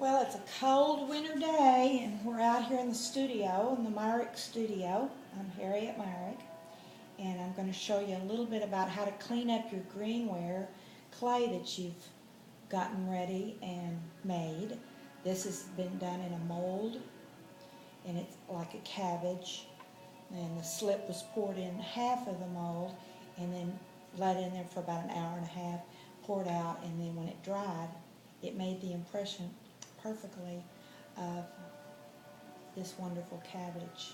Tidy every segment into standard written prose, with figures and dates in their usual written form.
Well, it's a cold winter day, and we're out here in the studio, in the Myrick studio. I'm Harriet Myrick, and I'm going to show you a little bit about how to clean up your Greenware clay that you've gotten ready and made. This has been done in a mold, and it's like a cabbage, and the slip was poured in half of the mold, and then let in there for about an hour and a half, poured out, and then when it dried, it made the impression perfectly of this wonderful cabbage.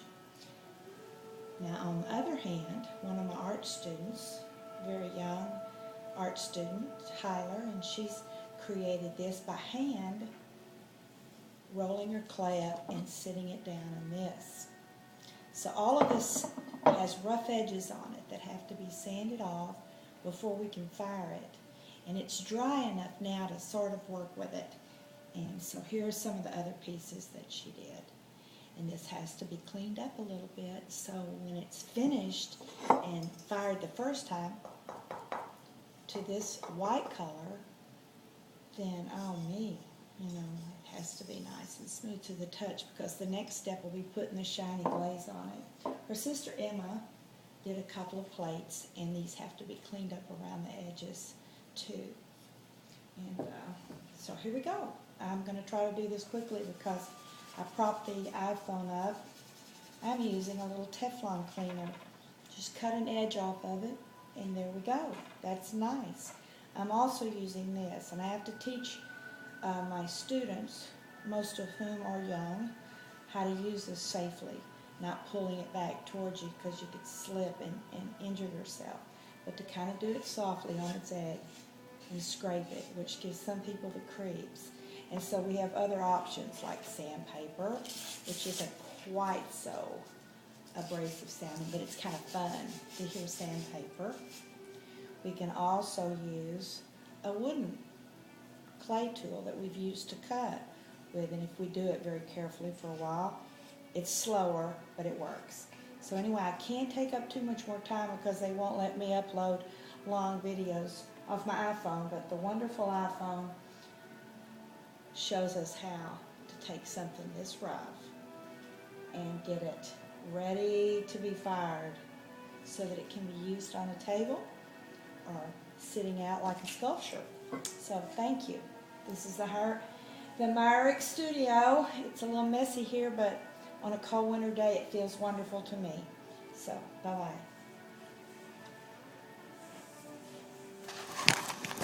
Now, on the other hand, one of my art students, very young art student, Tyler, and she's created this by hand, rolling her clay up and sitting it down in this. So all of this has rough edges on it that have to be sanded off before we can fire it. And it's dry enough now to sort of work with it. And so here are some of the other pieces that she did. And this has to be cleaned up a little bit, so when it's finished and fired the first time to this white color, then, oh me, it has to be nice and smooth to the touch, because the next step will be putting the shiny glaze on it. Her sister Emma did a couple of plates, and these have to be cleaned up around the edges too. And so here we go. I'm going to try to do this quickly because I propped the iPhone up. I'm using a little Teflon cleaner. Just cut an edge off of it, and there we go. That's nice. I'm also using this, and I have to teach my students, most of whom are young, how to use this safely, not pulling it back towards you because you could slip and injure yourself, but to kind of do it softly on its edge and scrape it, which gives some people the creeps. And so we have other options like sandpaper, which isn't quite so abrasive sounding, but it's kind of fun to hear sandpaper. We can also use a wooden clay tool that we've used to cut with, and if we do it very carefully for a while, it's slower, but it works. So anyway, I can't take up too much more time because they won't let me upload long videos off my iPhone, but the wonderful iPhone shows us how to take something this rough and get it ready to be fired so that it can be used on a table or sitting out like a sculpture. So thank you. This is the Myrick studio. It's a little messy here, but on a cold winter day it feels wonderful to me. So bye-bye.